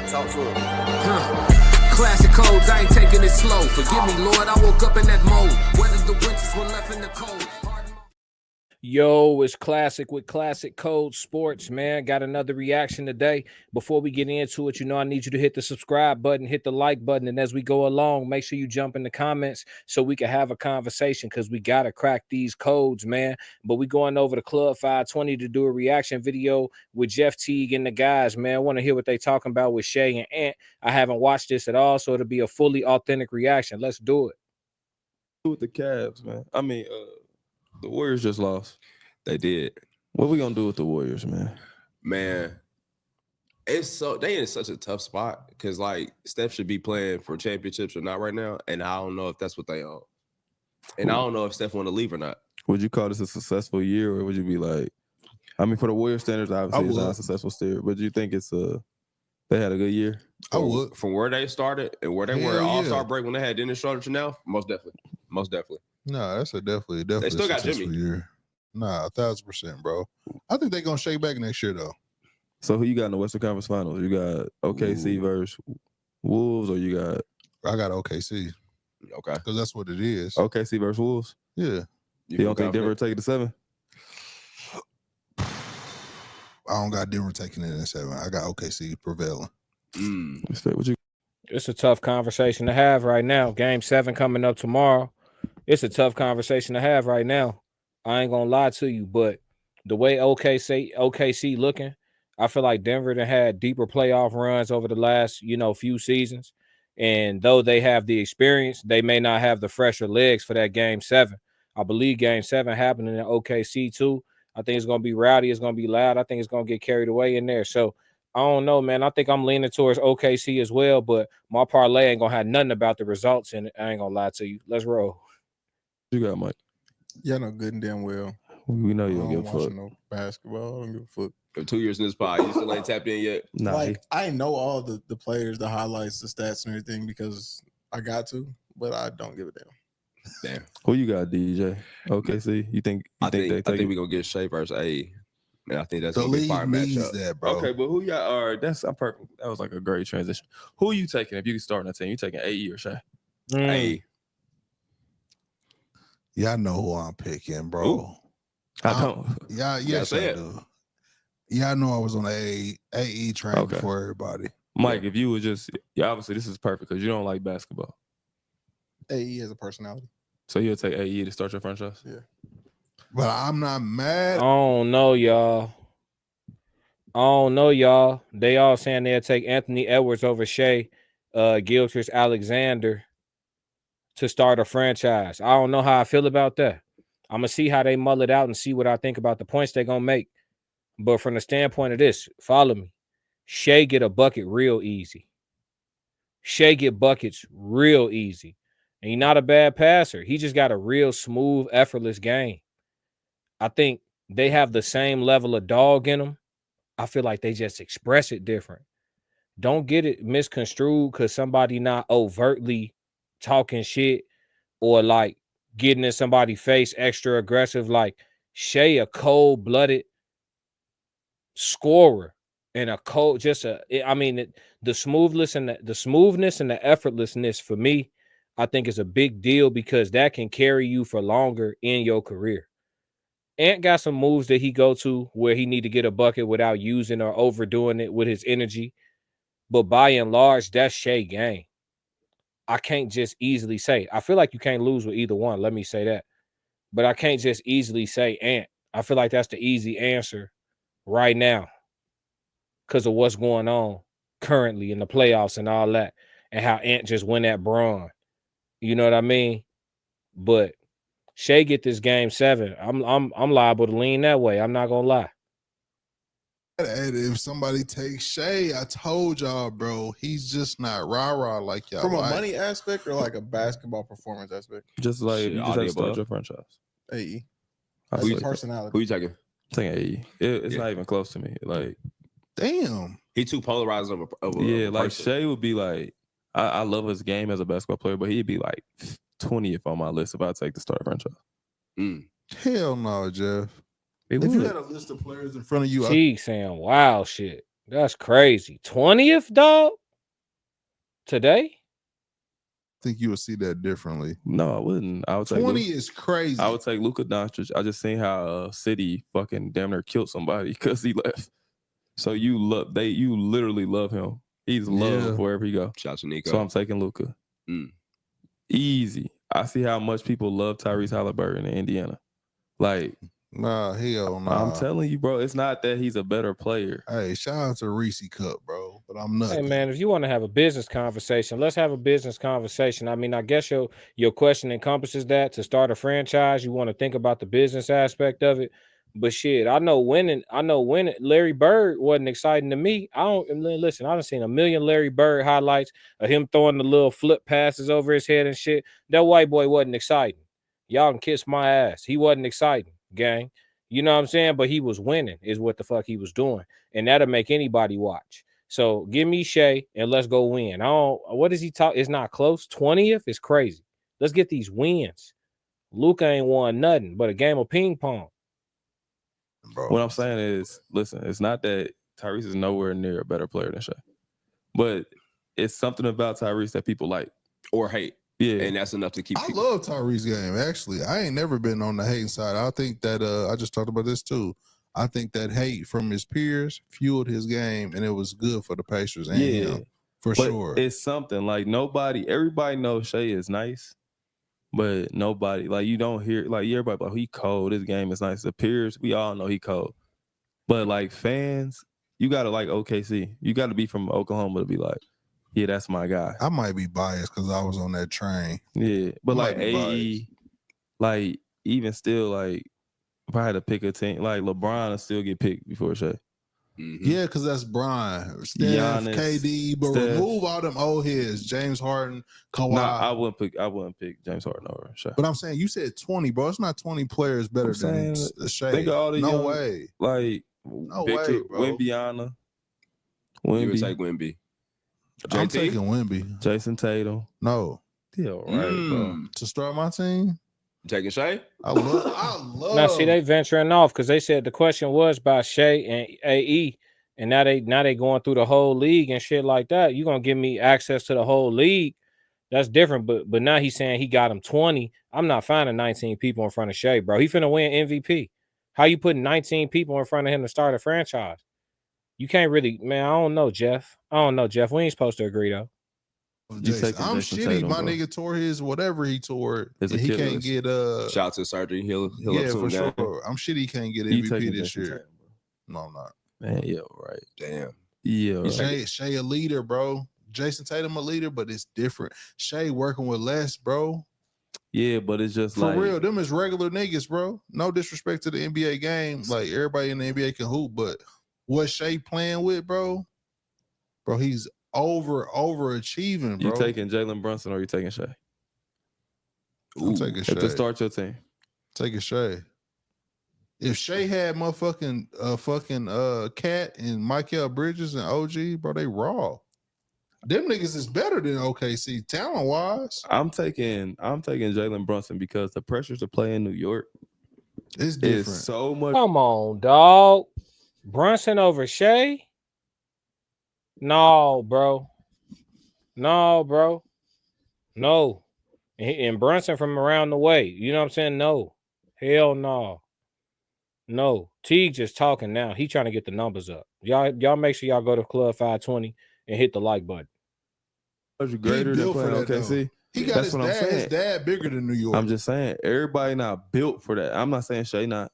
Talk to him. Classic codes, I ain't taking it slow. Forgive me, Lord, I woke up in that mode. Whether the winters were left in the cold. Yo, it's Classic with Classic Code Sports, man. Got another reaction today. Before we get into it, you know I need you to hit the subscribe button, hit the like button, and as we go along, make sure you jump in the comments so we can have a conversation because we got to crack these codes, man. But we going over to Club 520 to do a reaction video with Jeff Teague and the guys, man. I want to hear what they talking about with Shay and Ant. I haven't watched this at all, so it'll be a fully authentic reaction. Let's do it. With the Cavs, man. I mean, the Warriors just lost. They did. What we gonna do with the Warriors, man? Man, they in such a tough spot because like Steph should be playing for championships or not right now, and I don't know if that's what they are. And I don't know if Steph want to leave or not. Would you call this a successful year, or would you be like, I mean, for the Warriors standards, obviously it's not a successful year, but do you think it's they had a good year? I would. From where they started and where they were All-Star break when they had Dennis Schroeder to now, most definitely. No, that's a definitely. They still got Jimmy. Year. Nah, 1,000%, bro. I think they're gonna shake back next year though. So who you got in the Western Conference Finals? You got OKC versus Wolves, or you got? I got OKC. Okay, because that's what it is. OKC versus Wolves. Yeah. You don't think Denver take it to 7? I don't got Denver taking it in 7. I got OKC prevailing. It's a tough conversation to have right now. Game 7 coming up tomorrow. It's a tough conversation to have right now. I ain't gonna lie to you, but the way OKC looking, I feel like Denver done had deeper playoff runs over the last, few seasons. And though they have the experience, they may not have the fresher legs for that Game 7. I believe Game 7 happening in OKC too. I think it's gonna be rowdy. It's gonna be loud. I think it's gonna get carried away in there. So I don't know, man. I think I'm leaning towards OKC as well, but my parlay ain't gonna have nothing about the results in it. I ain't gonna lie to you. Let's roll. You got Mike. Yeah, I know good and damn well. We know you don't give a fuck. No basketball. I don't give a fuck. For 2 years in this pod, you still ain't tapped in yet? Nah, I know all the players, the highlights, the stats, and everything because I got to, but I don't give a damn. Damn. Who you got, DJ? OKC? You think I think we're gonna get Shea versus A. And I think that's the gonna be a league fire needs matchup. that, bro. Okay, but who y'all are? I'm perfect. That was like a great transition. Who are you taking if you start that team? You taking AE or Shea? A. Y'all know who I'm picking, bro. Ooh. I don't. Yes, I do. Y'all know I was on the AE train before everybody. Mike, if you would just, obviously this is perfect because you don't like basketball. AE has a personality. So you'll take AE to start your franchise? Yeah. But I'm not mad. I don't know, y'all. They all saying they'll take Anthony Edwards over Shea Gilgeous-Alexander to start a franchise. I don't know how I feel about that. I'm going to see how they mull it out and see what I think about the points they're going to make. But from the standpoint of this, follow me. Shea get a bucket real easy. Shea get buckets real easy. And he's not a bad passer. He just got a real smooth, effortless game. I think they have the same level of dog in them. I feel like they just express it different. Don't get it misconstrued because somebody not overtly talking shit or like getting in somebody's face extra aggressive. Like Shea, a cold-blooded scorer and the smoothness and the effortlessness for me, I think is a big deal because that can carry you for longer in your career. Ant got some moves that he go to where he need to get a bucket without using or overdoing it with his energy. But by and large, that's Shea game. I can't just easily say. I feel like you can't lose with either one. Let me say that. But I can't just easily say Ant. I feel like that's the easy answer right now because of what's going on currently in the playoffs and all that and how Ant just win that Braun. You know what I mean? But Shea get this Game 7. I'm liable to lean that way. I'm not gonna lie. And if somebody takes Shea, I told y'all, bro, he's just not rah-rah like y'all. From a money aspect or like a basketball performance aspect? Just like you just have to start your franchise. AE. Personality. Who you taking? Taking AE. It's not even close to me. Like, damn. He too polarized of a like person. Shea would be like, I love his game as a basketball player, but he'd be like 20th on my list if I take the start franchise. Hell no, Jeff. If you had a list of players in front of you, Teague saying wow shit. That's crazy. 20th, dog? Today? I think you would see that differently. No, I wouldn't. I would take 20 is crazy. I would take Luka Doncic. I just seen how City fucking damn near killed somebody because he left. So you literally love him. He's loved wherever he go. Shout out to Nico. So I'm taking Luka. Easy. I see how much people love Tyrese Halliburton in Indiana. Like, nah, hell nah. I'm telling you, bro, it's not that he's a better player. Hey, shout out to Reese Cup, bro. But I'm not. Hey man, if you want to have a business conversation, let's have a business conversation. I mean, I guess your question encompasses that. To start a franchise, you want to think about the business aspect of it. But shit, I know winning. Larry Bird wasn't exciting to me. I done seen a million Larry Bird highlights of him throwing the little flip passes over his head and shit. That white boy wasn't exciting. Y'all can kiss my ass. He wasn't exciting, gang. You know what I'm saying? But he was winning, is what the fuck he was doing. And that'll make anybody watch. So give me Shea and let's go win. What does he talk? It's not close. 20th is crazy. Let's get these wins. Luka ain't won nothing but a game of ping pong. Bro. What I'm saying is, listen, it's not that Tyrese is nowhere near a better player than Shea, but it's something about Tyrese that people like or hate. Yeah, and that's enough to keep. I love Tyrese's game. Actually, I ain't never been on the hating side. I think that I just talked about this too. I think that hate from his peers fueled his game, and it was good for the Pacers and him, for sure. It's something like everybody knows Shea is nice, but nobody, like, you don't hear, like, everybody like, he cold, his game is nice. The peers, we all know he cold. But like fans, you gotta like OKC. You gotta be from Oklahoma to be like, yeah, that's my guy. I might be biased because I was on that train. Yeah, but like AE, like even still, like if I had to pick a team, like LeBron will still get picked before Shea. Yeah, because that's Brian, Steph, Giannis, KD, but remove all them old heads, James Harden, Kawhi. Nah, I wouldn't pick James Harden over Shea. But I'm saying you said 20, bro. It's not 20 players better than Shea. Think of all the young, way. Like no Victor, way, bro. Wembyana. You would take Wemby. I'm taking Wemby. Jason Tatum. No. Yeah, right, bro. To start my team. Taking Shea? I love. Now, see, they venturing off because they said the question was by Shea and AE, and now they going through the whole league and shit like that. You gonna give me access to the whole league? That's different. But now he's saying he got him 20. I'm not finding 19 people in front of Shea, bro. He finna win MVP. How you putting 19 people in front of him to start a franchise? You can't really, man. I don't know, Jeff. We ain't supposed to agree though. I'm shitty. Tatum, my nigga tore his whatever he tore. And he can't get shout out to surgery. He'll yeah, up for sure. I'm shitty. He can't get MVP this year. Tatum, no, I'm not. Man, yeah, right. Damn. Yeah, right. Shea a leader, bro. Jason Tatum a leader, but it's different. Shea working with less, bro. Yeah, but it's just for like real. Them is regular niggas, bro. No disrespect to the NBA game. Like everybody in the NBA can hoop, but what Shea playing with, bro, he's overachieving, bro. You taking Jalen Brunson or you taking Shea? I'm taking Shea. To start your team. Taking Shea. If Shea had motherfucking Cat and Michael Bridges and OG, bro, they raw. Them niggas is better than OKC talent wise. I'm taking Jalen Brunson because the pressure to play in New York is different. Is so much. Come on, dog. Brunson over Shea? No, bro. No. And Brunson from around the way. You know what I'm saying? No. Hell no. No. Teague just talking now. He trying to get the numbers up. Y'all make sure y'all go to Club 520 and hit the like button. Greater than playing OKC. He got his dad bigger than New York. I'm just saying, everybody not built for that. I'm not saying Shea not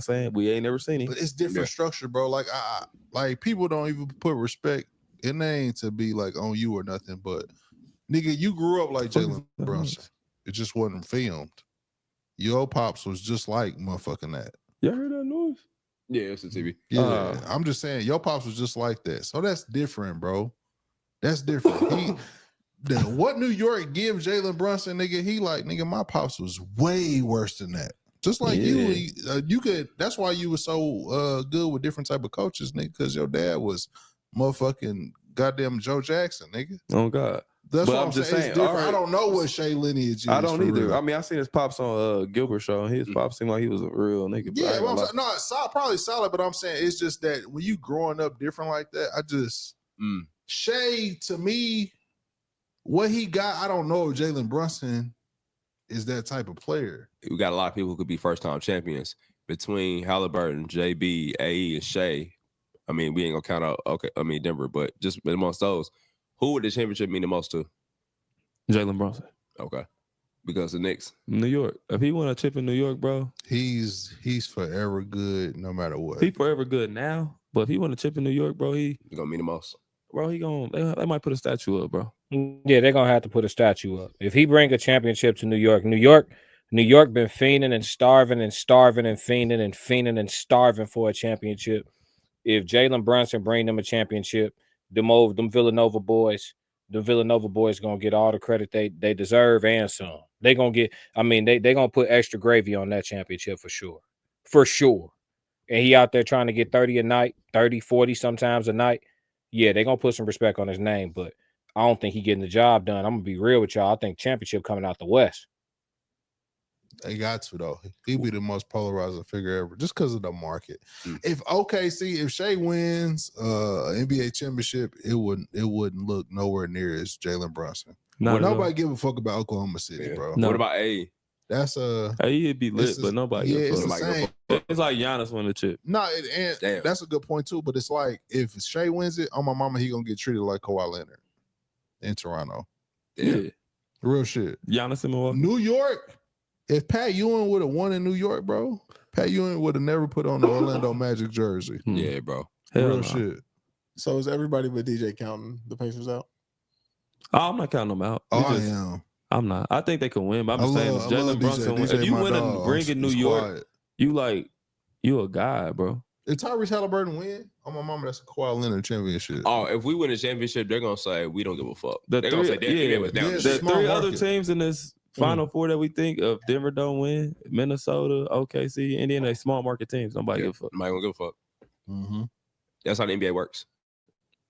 saying we ain't never seen him. But it's different structure, bro. Like like people don't even put respect. It ain't to be like on you or nothing, but nigga, you grew up like Jalen Brunson. It just wasn't filmed. Your pops was just like motherfucking that. Y'all heard that noise? Yeah, it's the TV. Yeah, I'm just saying, your pops was just like that. So that's different, bro. That's different. What New York gives Jalen Brunson, nigga, he like, nigga, my pops was way worse than that. Just like you could. That's why you were so good with different type of coaches, nigga, because your dad was motherfucking goddamn Joe Jackson, nigga. Oh God. That's But what I'm I'm just saying. saying, It's different. all right. I don't know what Shea lineage is. I don't for either. real. I mean, I seen his pops on Gilbert show, and his pops seemed like he was a real nigga. But I Yeah, ain't but I'm gonna saying, no, solid, probably solid. But I'm saying it's just that when you growing up different like that, I just Shea, to me, what he got, I don't know if Jalen Brunson is that type of player. We got a lot of people who could be first-time champions between Halliburton, JB, AE, and Shea. I mean, we ain't gonna count out Denver, but just amongst those, who would the championship mean the most to? Jalen Brunson. Okay. Because the Knicks. New York. If he won a chip in New York, bro, He's forever good no matter what. he forever good now. But if he won a chip in New York, bro, It's gonna mean the most. they might put a statue up, bro. Yeah, they're gonna have to put a statue up. If he bring a championship to New York been fiending and starving and starving and fiending and starving for a championship. If Jalen Brunson bring them a championship, them Villanova boys gonna get all the credit they deserve and some. They gonna get. I mean, they gonna put extra gravy on that championship for sure. And he out there trying to get 30 a night, 30, 40 sometimes a night. Yeah, they gonna put some respect on his name, but I don't think he getting the job done. I'm gonna be real with y'all. I think championship coming out the West. They got to though. He'd be the most polarizing figure ever, just because of the market. If Shea wins NBA championship, it wouldn't look nowhere near as Jalen Brunson. Nobody give a fuck about Oklahoma City, bro. No. What about A? That's he'd be lit, but nobody. Yeah, give a it's the fuck. same. It's like Giannis won the chip. No, and that's a good point too. But it's like if Shea wins it, on my mama, he gonna get treated like Kawhi Leonard in Toronto. Yeah. Real shit. Giannis in Milwaukee. New York. If Pat Ewing would have won in New York, bro, Pat Ewing would have never put on the Orlando Magic jersey. Yeah, bro. Real shit. So is everybody but DJ counting the Pacers out? Oh, I'm not counting them out. I am. I'm not. I think they can win, but I'm just saying, if Jalen Brunson, DJ, if you my win a dog. ring in New He's York, quiet. you a guy, bro. If Tyrese Halliburton win, on my mama, that's a Kawhi Leonard championship. Oh, if we win a championship, they're gonna say we don't give a fuck. The They're gonna say NBA was down. Yeah, the The shit. small three market. other teams in this Final Four that we think of, Denver don't win, Minnesota, OKC, Indiana, they small market teams. Nobody give a fuck. Nobody gonna give a fuck. Mm-hmm. That's how the NBA works.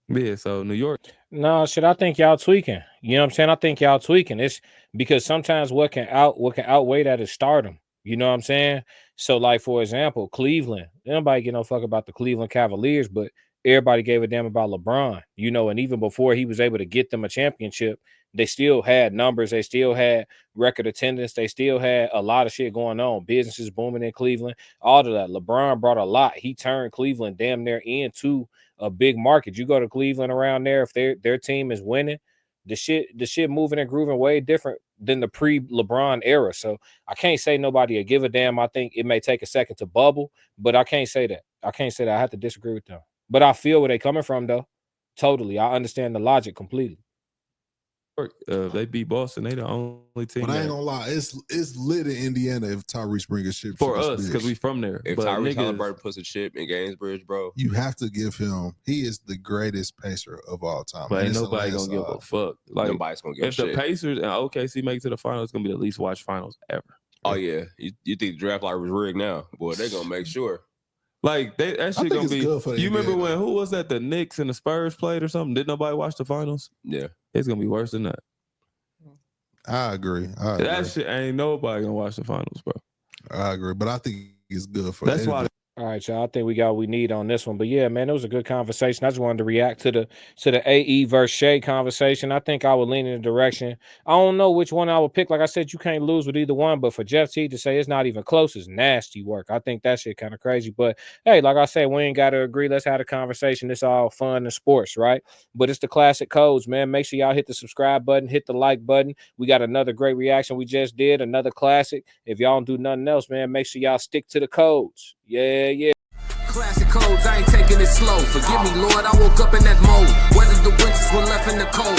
Yeah, so New York. No, shit, I think y'all tweaking. You know what I'm saying? I think y'all tweaking. It's because sometimes what can outweigh that is stardom. You know what I'm saying? So, like, for example, Cleveland. Nobody give no fuck about the Cleveland Cavaliers, but everybody gave a damn about LeBron. You know, and even before he was able to get them a championship, they still had numbers. They still had record attendance. They still had a lot of shit going on. Businesses booming in Cleveland. All of that. LeBron brought a lot. He turned Cleveland damn near into a big market. You go to Cleveland around there, if their team is winning, the shit moving and grooving way different than the pre-LeBron era. So I can't say nobody will give a damn. I think it may take a second to bubble, but I can't say that. I have to disagree with them. But I feel where they're coming from, though. Totally. I understand the logic completely. They beat Boston. They the only team. But I ain't gonna lie, it's lit in Indiana if Tyrese brings a ship for us because we from there. If but Tyrese niggas, Halliburton puts a chip in Gainsbridge, bro, you have to give him. He is the greatest pacer of all time. but And ain't it's the nobody last, gonna give a fuck. Like nobody's gonna give a if the shit. Pacers and OKC make it to the finals, it's gonna be the least watched finals ever. Oh yeah, you think the draft lottery was rigged now? Boy, they're gonna make sure. Like that shit think gonna it's be. good for the You NBA, remember when though. who was that? The Knicks and the Spurs played or something? Did nobody watch the finals? Yeah, It's gonna be worse than that. I agree. That shit ain't nobody gonna watch the finals, bro. I agree. But I think it's good for. That's the why. All right, y'all. I think we got what we need on this one. But yeah, man, it was a good conversation. I just wanted to react to the AE versus Shea conversation. I think I would lean in the direction. I don't know which one I would pick. Like I said, you can't lose with either one. But for Jeff T to say it's not even close is nasty work. I think that shit kind of crazy. But hey, like I said, we ain't got to agree. Let's have a conversation. It's all fun and sports, right? But it's the classic codes, man. Make sure y'all hit the subscribe button, hit the like button. We got another great reaction we just did, another classic. If y'all don't do nothing else, man, make sure y'all stick to the codes. Yeah. Classic codes, I ain't taking it slow. Forgive me, Lord, I woke up in that mode. Weathered the winters, we're left in the cold.